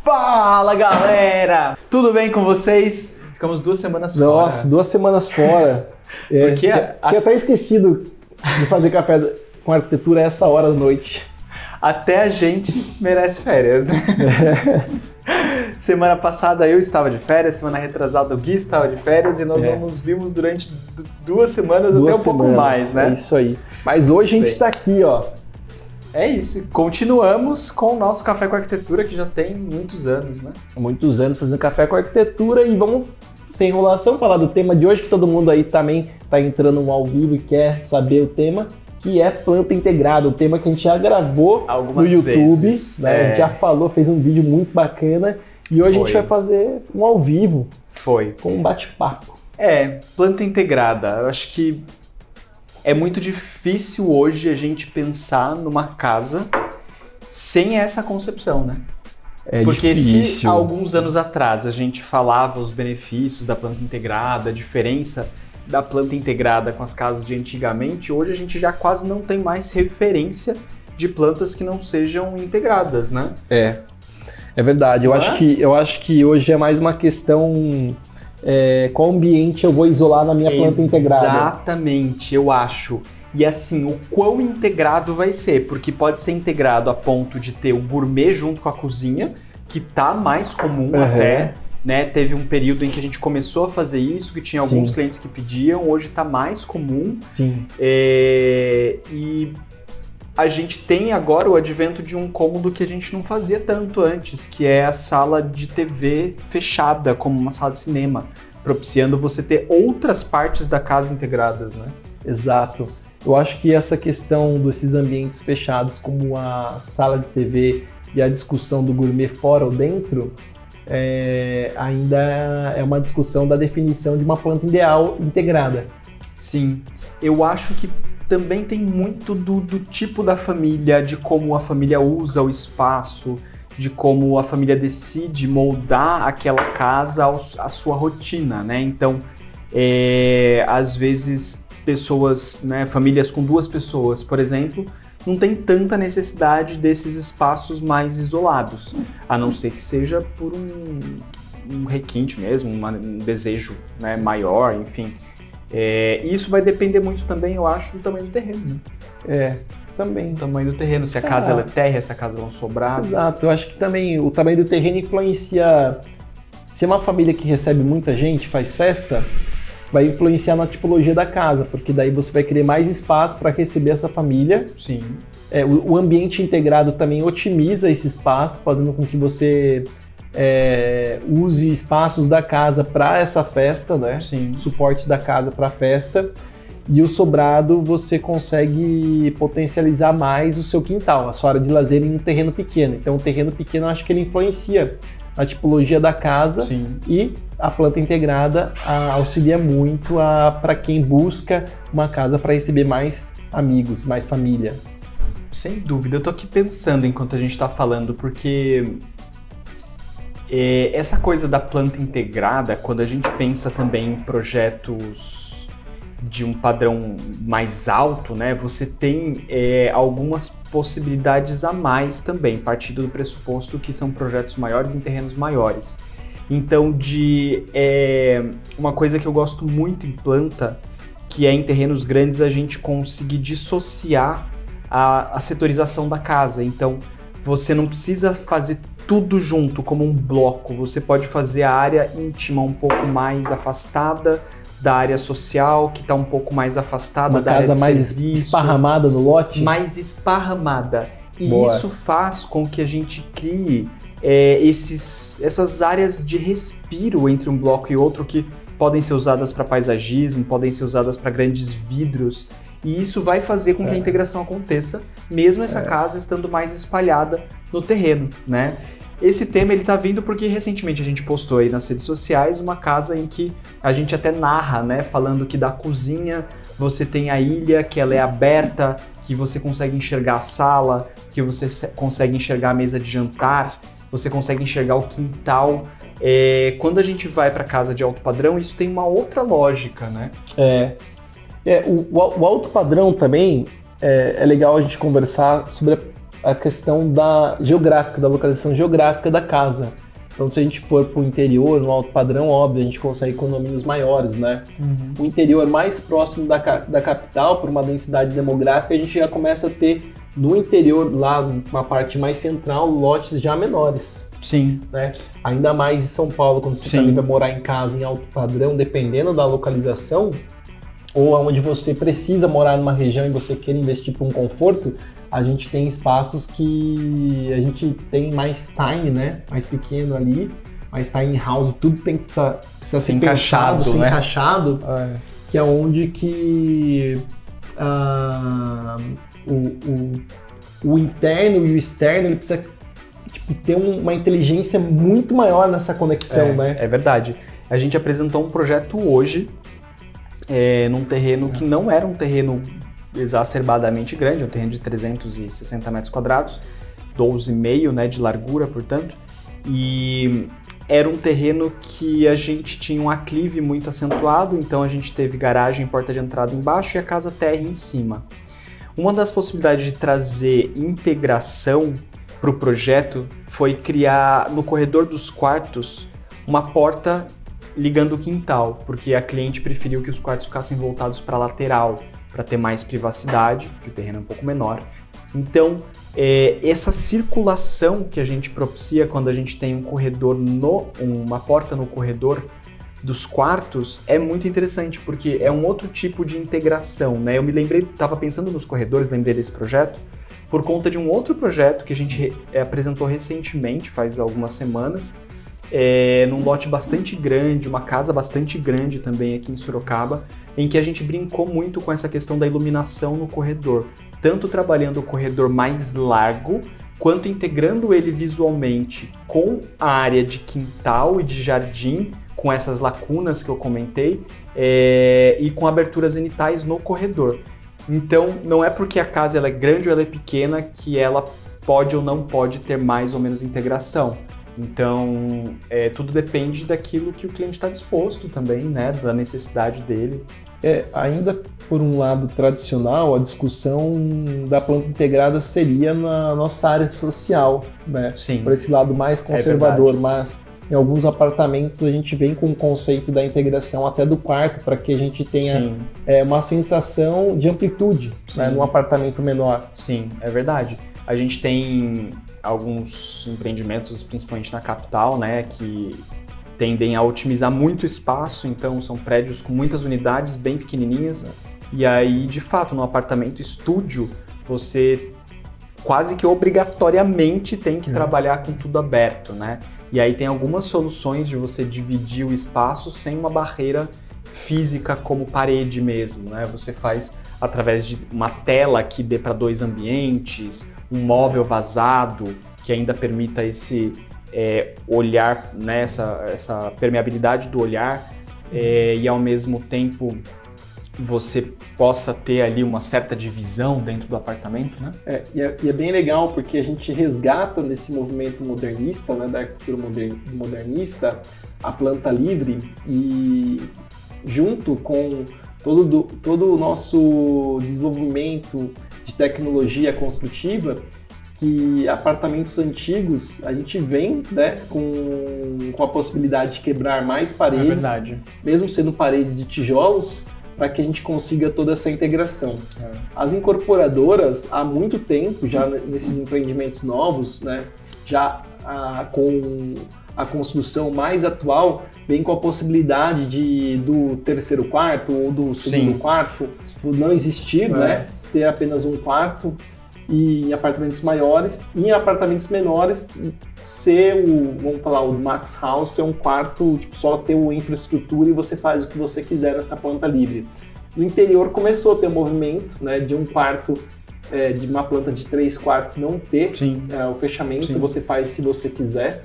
Fala, galera! Tudo bem com vocês? Ficamos 2 semanas fora. Nossa, 2 semanas fora. Tinha até esquecido de fazer café com arquitetura a essa hora da noite. Até a gente merece férias, né? Semana passada eu estava de férias, semana retrasada o Gui estava de férias e nós não nos vimos durante 2 semanas, até um pouco mais, né? É isso aí. Mas hoje a gente está aqui, ó. É isso, continuamos com o nosso Café com Arquitetura, que já tem muitos anos, né? Muitos anos fazendo Café com Arquitetura e vamos, sem enrolação, falar do tema de hoje, que todo mundo aí também está entrando no ao vivo e quer saber o tema, que é planta integrada, o tema que a gente já gravou algumas no YouTube, vezes, né? A gente já falou, fez um vídeo muito bacana e hoje a gente vai fazer um ao vivo. Com um bate-papo. Planta integrada, eu acho que é muito difícil hoje a gente pensar numa casa sem essa concepção, né? Porque difícil. Se há alguns anos atrás a gente falava os benefícios da planta integrada, a diferença da planta integrada com as casas de antigamente, hoje a gente já quase não tem mais referência de plantas que não sejam integradas, né? É verdade. Eu acho que hoje é mais uma questão... qual ambiente eu vou isolar na minha planta integrada. Exatamente, eu acho. E assim, o quão integrado vai ser, porque pode ser integrado a ponto de ter o gourmet junto com a cozinha, que tá mais comum até, né? Teve um período em que a gente começou a fazer isso, que tinha alguns clientes que pediam, hoje tá mais comum. Sim. E a gente tem agora o advento de um cômodo que a gente não fazia tanto antes, que é a sala de TV fechada, como uma sala de cinema, propiciando você ter outras partes da casa integradas, né? Exato. Eu acho que essa questão desses ambientes fechados, como a sala de TV e a discussão do gourmet fora ou dentro, ainda é uma discussão da definição de uma planta ideal integrada. Sim, eu acho que também tem muito do tipo da família, de como a família usa o espaço, de como a família decide moldar aquela casa à sua rotina, né? Então, às vezes, pessoas, né, famílias com 2 pessoas, por exemplo, não tem tanta necessidade desses espaços mais isolados, a não ser que seja por um requinte mesmo, um desejo, né, maior, enfim. Isso vai depender muito também, eu acho, do tamanho do terreno, né? Também. O tamanho do terreno, se a casa ela é térrea, se a casa ela é um sobrado. Exato, eu acho que também o tamanho do terreno influencia. Se é uma família que recebe muita gente, faz festa, vai influenciar na tipologia da casa, porque daí você vai querer mais espaço para receber essa família. Sim. O ambiente integrado também otimiza esse espaço, fazendo com que você use espaços da casa para essa festa, né? Sim. Suporte da casa para a festa. E o sobrado você consegue potencializar mais o seu quintal, a sua área de lazer em um terreno pequeno. Então o terreno pequeno eu acho que ele influencia na tipologia da casa. Sim. E a planta integrada auxilia muito para quem busca uma casa para receber mais amigos, mais família. Sem dúvida, eu tô aqui pensando enquanto a gente está falando, porque essa coisa da planta integrada, quando a gente pensa também em projetos de um padrão mais alto, né, você tem algumas possibilidades a mais também, partindo do pressuposto que são projetos maiores em terrenos maiores. Então, uma coisa que eu gosto muito em planta, que é em terrenos grandes a gente conseguir dissociar a setorização da casa. Então, você não precisa fazer tudo junto como um bloco, você pode fazer a área íntima um pouco mais afastada da área social, que está um pouco mais afastada da área de serviço. Uma casa mais esparramada no lote? Mais esparramada. E isso faz com que a gente crie essas áreas de respiro entre um bloco e outro que podem ser usadas para paisagismo, podem ser usadas para grandes vidros. E isso vai fazer com que a integração aconteça, mesmo essa casa estando mais espalhada no terreno, né? Esse tema ele tá vindo porque recentemente a gente postou aí nas redes sociais uma casa em que a gente até narra, né, falando que da cozinha você tem a ilha, que ela é aberta, que você consegue enxergar a sala, que você consegue enxergar a mesa de jantar, você consegue enxergar o quintal. Quando a gente vai para casa de alto padrão, isso tem uma outra lógica, né? O alto padrão também é legal a gente conversar sobre a questão da localização geográfica da casa. Então, se a gente for para o interior, no alto padrão, óbvio, a gente consegue condomínios maiores, né? O interior mais próximo da capital, por uma densidade demográfica, a gente já começa a ter, no interior, lá, uma parte mais central, lotes já menores. Sim. Né? Ainda mais em São Paulo, quando você também vai morar em casa em alto padrão, dependendo da localização, ou onde você precisa morar numa região e você quer investir para um conforto, a gente tem espaços que a gente tem mais tiny, né? Mais pequeno ali, mais tiny house, tudo precisa ser encaixado, pensado, né? Encaixado, que é onde que o interno e o externo ele precisa ter uma inteligência muito maior nessa conexão, né? É verdade. A gente apresentou um projeto hoje num terreno que não era um terreno exacerbadamente grande, um terreno de 360 metros quadrados, 12,5, né, de largura, portanto, e era um terreno que a gente tinha um aclive muito acentuado, então a gente teve garagem e porta de entrada embaixo e a casa térrea em cima. Uma das possibilidades de trazer integração para o projeto foi criar no corredor dos quartos uma porta ligando o quintal, porque a cliente preferiu que os quartos ficassem voltados para a lateral, para ter mais privacidade, porque o terreno é um pouco menor. Então, essa circulação que a gente propicia quando a gente tem um corredor, uma porta no corredor dos quartos, é muito interessante, porque é um outro tipo de integração, né? Eu me lembrei, estava pensando nos corredores, lembrei desse projeto, por conta de um outro projeto que a gente apresentou recentemente, faz algumas semanas, num lote bastante grande, uma casa bastante grande também aqui em Sorocaba, em que a gente brincou muito com essa questão da iluminação no corredor, tanto trabalhando o corredor mais largo, quanto integrando ele visualmente com a área de quintal e de jardim, com essas lacunas que eu comentei, e com aberturas zenitais no corredor. Então, não é porque a casa ela é grande ou ela é pequena que ela pode ou não pode ter mais ou menos integração. Então, tudo depende daquilo que o cliente está disposto também, né, da necessidade dele. Ainda por um lado tradicional, a discussão da planta integrada seria na nossa área social, né? Sim. Por esse lado mais conservador, mas em alguns apartamentos a gente vem com o conceito da integração até do quarto, para que a gente tenha uma sensação de amplitude, né, num apartamento menor. Sim, é verdade. A gente tem alguns empreendimentos, principalmente na capital, né, que tendem a otimizar muito espaço, então são prédios com muitas unidades bem pequenininhas, e aí, de fato, no apartamento estúdio, você quase que obrigatoriamente tem que trabalhar com tudo aberto, né? E aí tem algumas soluções de você dividir o espaço sem uma barreira física como parede mesmo, né? Você faz através de uma tela que dê para 2 ambientes, um móvel vazado que ainda permita esse olhar, né? essa permeabilidade do olhar, e ao mesmo tempo você possa ter ali uma certa divisão dentro do apartamento, né? E é bem legal porque a gente resgata nesse movimento modernista, né, da arquitetura modernista, a planta livre, e junto com todo o nosso desenvolvimento de tecnologia construtiva, que apartamentos antigos a gente vem, né, com a possibilidade de quebrar mais paredes, mesmo sendo paredes de tijolos, para que a gente consiga toda essa integração. As incorporadoras, há muito tempo, já nesses empreendimentos novos, né, já com a construção mais atual, vem com a possibilidade do terceiro quarto ou do segundo quarto não existir, né, ter apenas um quarto, e em apartamentos maiores, e em apartamentos menores ser vamos falar, o Max House, ser um quarto, só ter uma infraestrutura e você faz o que você quiser nessa planta livre. No interior começou a ter um movimento, né, de um quarto, de uma planta de 3 quartos não ter o fechamento, você faz se você quiser.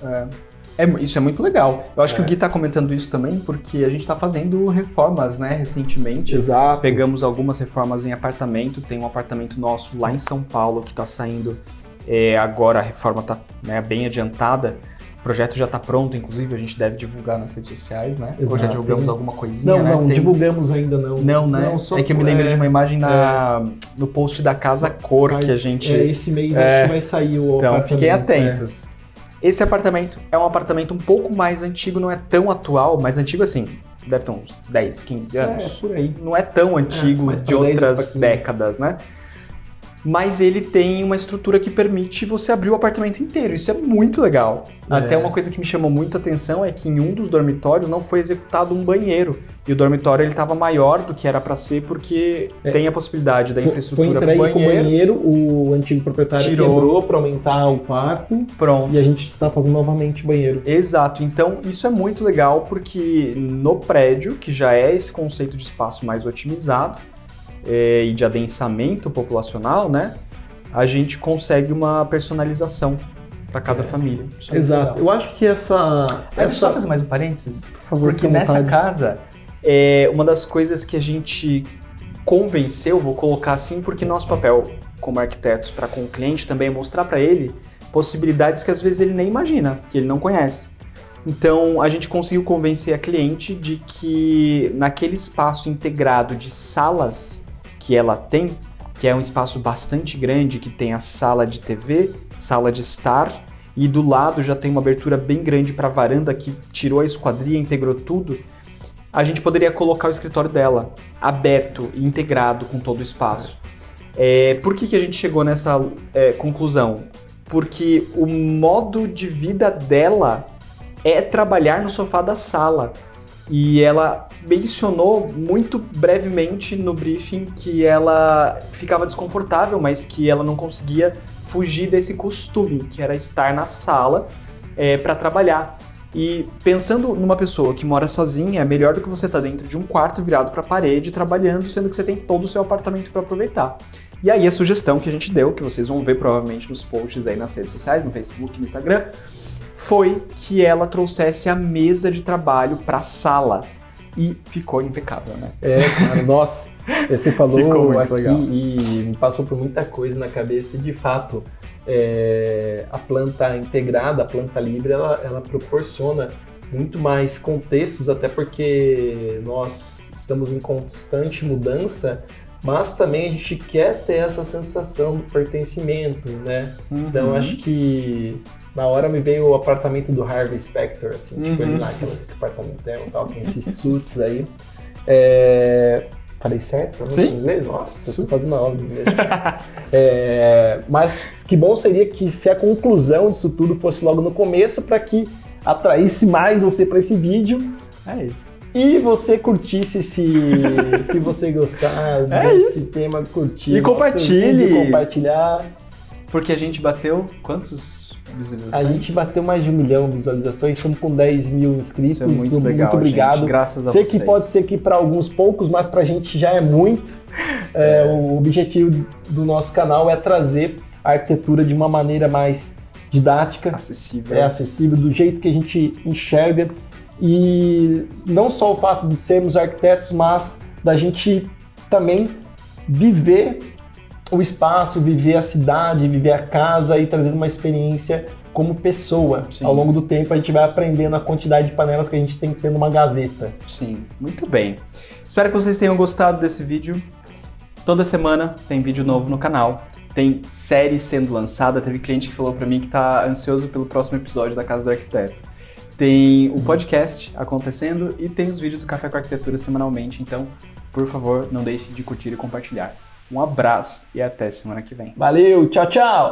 Isso é muito legal. Eu acho que o Gui está comentando isso também porque a gente está fazendo reformas, né, recentemente. Exato. Pegamos algumas reformas em apartamento. Tem um apartamento nosso lá em São Paulo que está saindo agora, a reforma está, né, bem adiantada. projeto já está pronto, inclusive a gente deve divulgar nas redes sociais, né? Exato. Ou já divulgamos alguma coisinha, não, né? Não, divulgamos ainda não. Não, né? Não, só é que eu me lembro de uma imagem no post da Casa Cor que a gente... esse mês acho que vai sair o Então, apartamento. fiquem atentos. Esse apartamento é um apartamento um pouco mais antigo, não é tão atual, mas antigo assim, deve ter uns 10, 15 anos. Por aí. Não é tão antigo de outras décadas, né? Mas ele tem uma estrutura que permite você abrir o apartamento inteiro. Isso é muito legal. Até uma coisa que me chamou muito a atenção é que em um dos dormitórios não foi executado um banheiro. E o dormitório ele estava maior do que era para ser porque tem a possibilidade da infraestrutura para o banheiro. Com o banheiro, o antigo proprietário quebrou para aumentar o quarto. Pronto. E a gente está fazendo novamente o banheiro. Exato. Então isso é muito legal porque no prédio, que já é esse conceito de espaço mais otimizado, e de adensamento populacional, né? A gente consegue uma personalização para cada família. Exato. Eu acho que Deixa eu só fazer mais um parênteses. Por favor, porque nessa casa, uma das coisas que a gente convenceu, vou colocar assim, porque nosso papel como arquitetos para com o cliente também é mostrar para ele possibilidades que às vezes ele nem imagina, que ele não conhece. Então, a gente conseguiu convencer a cliente de que naquele espaço integrado de salas que ela tem, que é um espaço bastante grande, que tem a sala de TV, sala de estar, e do lado já tem uma abertura bem grande para a varanda que tirou a esquadria, integrou tudo, a gente poderia colocar o escritório dela aberto e integrado com todo o espaço. Por que a gente chegou nessa conclusão? Porque o modo de vida dela é trabalhar no sofá da sala. E ela mencionou muito brevemente no briefing que ela ficava desconfortável, mas que ela não conseguia fugir desse costume, que era estar na sala para trabalhar. E pensando numa pessoa que mora sozinha, é melhor do que você estar dentro de um quarto virado para a parede trabalhando, sendo que você tem todo o seu apartamento para aproveitar. E aí a sugestão que a gente deu, que vocês vão ver provavelmente nos posts aí nas redes sociais, no Facebook e no Instagram, foi que ela trouxesse a mesa de trabalho para a sala. E ficou impecável, né? Cara, nossa, você falou aqui legal. E me passou por muita coisa na cabeça. E de fato, a planta integrada, a planta livre, ela proporciona muito mais contextos, até porque nós estamos em constante mudança, mas também a gente quer ter essa sensação do pertencimento, né? Uhum. Então acho que na hora me veio o apartamento do Harvey Specter, assim, tipo ele lá, aquele apartamento tal, com esses suits aí. Falei certo pra você em inglês? Nossa, eu tô fazendo aula de inglês. Mas que bom seria que se a conclusão disso tudo fosse logo no começo, para que atraísse mais você para esse vídeo. É isso. E você curtisse se você gostar desse tema, curtir. E compartilhe. Compartilhar. Porque a gente bateu quantos visualizações? A gente bateu mais de 1 milhão de visualizações, estamos com 10 mil inscritos. Isso é muito legal, muito obrigado. Gente, graças a vocês. Sei que pode ser que para alguns poucos, mas para a gente já é muito. O objetivo do nosso canal é trazer a arquitetura de uma maneira mais didática, acessível, do jeito que a gente enxerga. E não só o fato de sermos arquitetos, mas da gente também viver o espaço, viver a cidade, viver a casa e trazer uma experiência como pessoa. Sim. Ao longo do tempo a gente vai aprendendo a quantidade de panelas que a gente tem que ter numa gaveta. Sim, muito bem. Espero que vocês tenham gostado desse vídeo. Toda semana tem vídeo novo no canal. Tem série sendo lançada. Teve cliente que falou pra mim que tá ansioso pelo próximo episódio da Casa do Arquiteto. Tem o podcast acontecendo e tem os vídeos do Café com Arquitetura semanalmente. Então, por favor, não deixe de curtir e compartilhar. Um abraço e até semana que vem. Valeu, tchau, tchau!